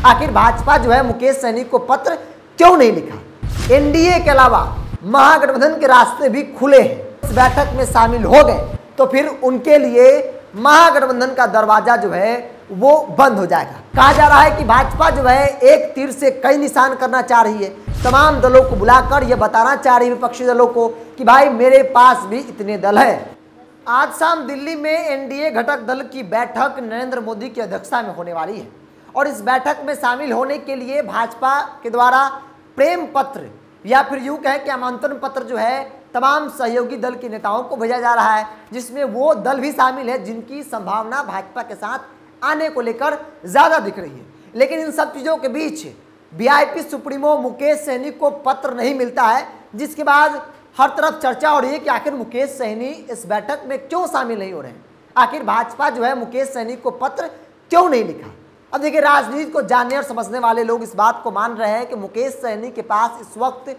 आखिर भाजपा जो है मुकेश सहनी को पत्र क्यों नहीं लिखा? एनडीए के अलावा महागठबंधन के रास्ते भी खुले हैं। इस बैठक में शामिल हो गए तो फिर उनके लिए महागठबंधन का दरवाजा जो है वो बंद हो जाएगा। कहा जा रहा है कि भाजपा जो है एक तीर से कई निशान करना चाह रही है। तमाम दलों को बुलाकर यह बताना चाह रही है विपक्षी दलों को कि भाई मेरे पास भी इतने दल है। आज शाम दिल्ली में एनडीए घटक दल की बैठक नरेंद्र मोदी की अध्यक्षता में होने वाली है और इस बैठक में शामिल होने के लिए भाजपा के द्वारा प्रेम पत्र या फिर यूं कहें कि आमंत्रण पत्र जो है तमाम सहयोगी दल के नेताओं को भेजा जा रहा है, जिसमें वो दल भी शामिल है जिनकी संभावना भाजपा के साथ आने को लेकर ज्यादा दिख रही है। लेकिन इन सब चीजों के बीच वीआईपी सुप्रीमो मुकेश सहनी को पत्र नहीं मिलता है, जिसके बाद हर तरफ चर्चा हो रही है कि आखिर मुकेश सहनी इस बैठक में क्यों शामिल नहीं हो रहे हैं। आखिर भाजपा जो है मुकेश सहनी को पत्र क्यों नहीं लिखा? अब देखिए, राजनीति को जानने और समझने वाले लोग इस बात को मान रहे हैं कि मुकेश सहनी के पास इस वक्त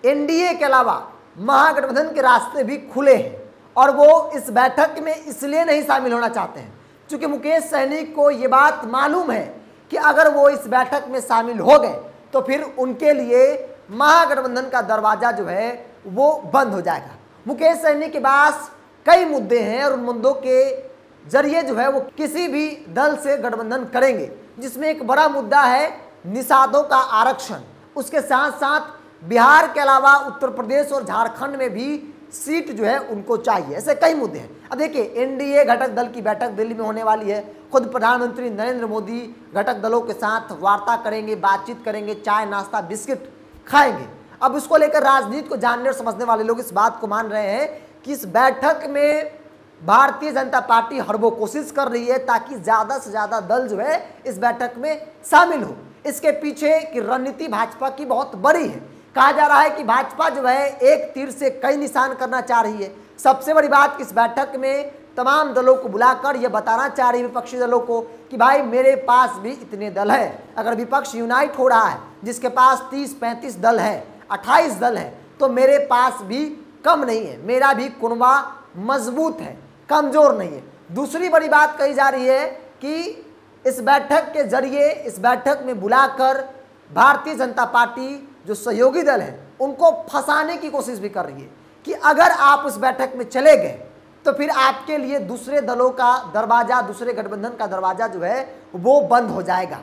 एनडीए के अलावा महागठबंधन के रास्ते भी खुले हैं और वो इस बैठक में इसलिए नहीं शामिल होना चाहते हैं क्योंकि मुकेश सहनी को ये बात मालूम है कि अगर वो इस बैठक में शामिल हो गए तो फिर उनके लिए महागठबंधन का दरवाजा जो है वो बंद हो जाएगा। मुकेश सहनी के पास कई मुद्दे हैं और उन मुद्दों के जरिए जो है वो किसी भी दल से गठबंधन करेंगे, जिसमें एक बड़ा मुद्दा है निषादों का आरक्षण। उसके साथ साथ बिहार के अलावा उत्तर प्रदेश और झारखंड में भी सीट जो है उनको चाहिए। ऐसे कई मुद्दे हैं। अब देखिए, एनडीए घटक दल की बैठक दिल्ली में होने वाली है। खुद प्रधानमंत्री नरेंद्र मोदी घटक दलों के साथ वार्ता करेंगे, बातचीत करेंगे, चाय नाश्ता बिस्किट खाएंगे। अब इसको लेकर राजनीति को जानने और समझने वाले लोग इस बात को मान रहे हैं कि इस बैठक में भारतीय जनता पार्टी हर वो कोशिश कर रही है ताकि ज्यादा से ज्यादा दल जो है इस बैठक में शामिल हो। इसके पीछे की रणनीति भाजपा की बहुत बड़ी है। कहा जा रहा है कि भाजपा जो है एक तीर से कई निशान करना चाह रही है। सबसे बड़ी बात, इस बैठक में तमाम दलों को बुलाकर यह बताना चाह रही है विपक्षी दलों को कि भाई मेरे पास भी इतने दल है। अगर विपक्ष यूनाइट हो रहा है, जिसके पास 30-35 दल है, 28 दल है, तो मेरे पास भी कम नहीं है, मेरा भी कुनबा मजबूत है, कमजोर नहीं है। दूसरी बड़ी बात कही जा रही है कि इस बैठक के जरिए, इस बैठक में बुलाकर भारतीय जनता पार्टी जो सहयोगी दल है उनको फंसाने की कोशिश भी कर रही है कि अगर आप उस बैठक में चले गए तो फिर आपके लिए दूसरे दलों का दरवाजा, दूसरे गठबंधन का दरवाजा जो है वो बंद हो जाएगा।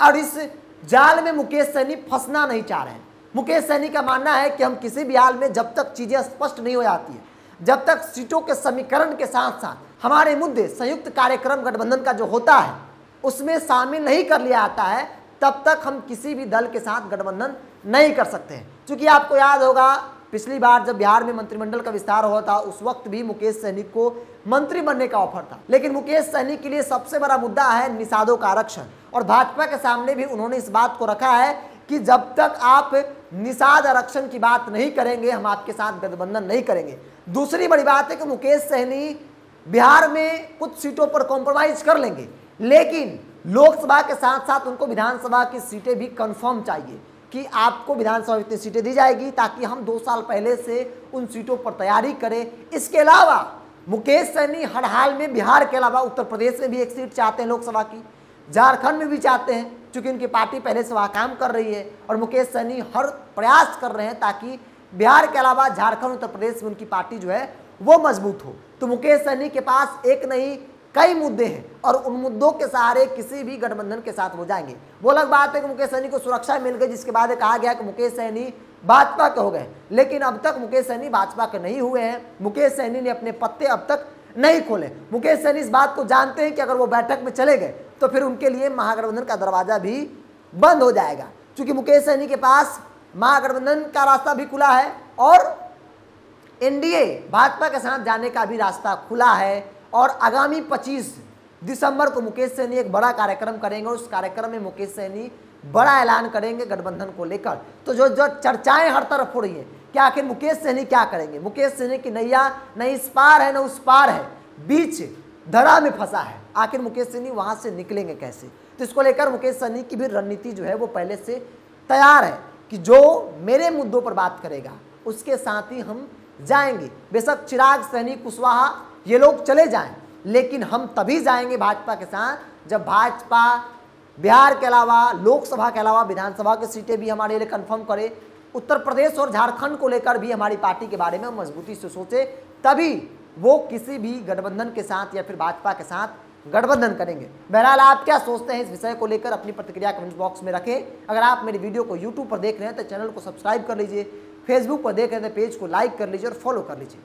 और इस जाल में मुकेश सहनी फंसना नहीं चाह रहे हैं। मुकेश सहनी का मानना है कि हम किसी भी हाल में, जब तक चीजें स्पष्ट नहीं हो जाती है, जब तक सीटों के समीकरण के साथ साथ हमारे मुद्दे संयुक्त कार्यक्रम गठबंधन का जो होता है उसमें शामिल नहीं कर लिया जाता है, तब तक हम किसी भी दल के साथ गठबंधन नहीं कर सकते हैं। क्योंकि आपको याद होगा पिछली बार जब बिहार में मंत्रिमंडल का विस्तार हुआ था, उस वक्त भी मुकेश सहनी को मंत्री बनने का ऑफर था। लेकिन मुकेश सहनी के लिए सबसे बड़ा मुद्दा है निषादों का आरक्षण और भाजपा के सामने भी उन्होंने इस बात को रखा है कि जब तक आप निषाद आरक्षण की बात नहीं करेंगे हम आपके साथ गठबंधन नहीं करेंगे। दूसरी बड़ी बात है कि मुकेश सहनी बिहार में कुछ सीटों पर कॉम्प्रोमाइज कर लेंगे, लेकिन लोकसभा के साथ साथ उनको विधानसभा की सीटें भी कंफर्म चाहिए कि आपको विधानसभा में इतनी सीटें दी जाएगी ताकि हम 2 साल पहले से उन सीटों पर तैयारी करें। इसके अलावा मुकेश सहनी हर हाल में बिहार के अलावा उत्तर प्रदेश में भी एक सीट चाहते हैं लोकसभा की, झारखंड में भी चाहते हैं, क्योंकि उनकी पार्टी पहले से वहाँ काम कर रही है और मुकेश सहनी हर प्रयास कर रहे हैं ताकि बिहार के अलावा झारखंड, उत्तर प्रदेश में उनकी पार्टी जो है वो मजबूत हो। तो मुकेश सहनी के पास एक नहीं कई मुद्दे हैं और उन मुद्दों के सहारे किसी भी गठबंधन के साथ हो जाएंगे। वो अलग बात है कि मुकेश सहनी को सुरक्षा मिल गई, जिसके बाद कहा गया कि मुकेश सहनी भाजपा के हो गए, लेकिन अब तक मुकेश सहनी भाजपा के नहीं हुए हैं। मुकेश सहनी ने अपने पत्ते अब तक नहीं खोले। मुकेश सहनी इस बात को जानते हैं कि अगर वो बैठक में चले गए तो फिर उनके लिए महागठबंधन का दरवाजा भी बंद हो जाएगा, क्योंकि मुकेश सहनी के पास महागठबंधन का रास्ता भी खुला है और एनडीए भाजपा के साथ जाने का भी रास्ता खुला है। और आगामी 25 दिसंबर को मुकेश सहनी एक बड़ा कार्यक्रम करेंगे और उस कार्यक्रम में मुकेश सहनी बड़ा ऐलान करेंगे गठबंधन को लेकर। तो जो चर्चाएं हर तरफ हो रही है कि आखिर मुकेश सहनी क्या करेंगे, मुकेश सहनी की नैया न इस पार है न उस पार है, बीच धरा में फंसा है, आखिर मुकेश सहनी वहां से निकलेंगे कैसे। तो इसको लेकर मुकेश सहनी की भी रणनीति जो है वो पहले से तैयार है कि जो मेरे मुद्दों पर बात करेगा उसके साथ ही हम जाएंगे। बेशक चिराग सहनी, कुशवाहा ये लोग चले जाएं, लेकिन हम तभी जाएंगे भाजपा के साथ जब भाजपा बिहार के अलावा, लोकसभा के अलावा विधानसभा की सीटें भी हमारे लिए कंफर्म करें, उत्तर प्रदेश और झारखंड को लेकर भी हमारी पार्टी के बारे में मजबूती से सोचे, तभी वो किसी भी गठबंधन के साथ या फिर भाजपा के साथ गठबंधन करेंगे। बहरहाल आप क्या सोचते हैं इस विषय को लेकर अपनी प्रतिक्रिया कमेंट बॉक्स में रखें। अगर आप मेरी वीडियो को यूट्यूब पर देख रहे हैं तो चैनल को सब्सक्राइब कर लीजिए, फेसबुक पर देख रहे हैं तो पेज को लाइक कर लीजिए और फॉलो कर लीजिए।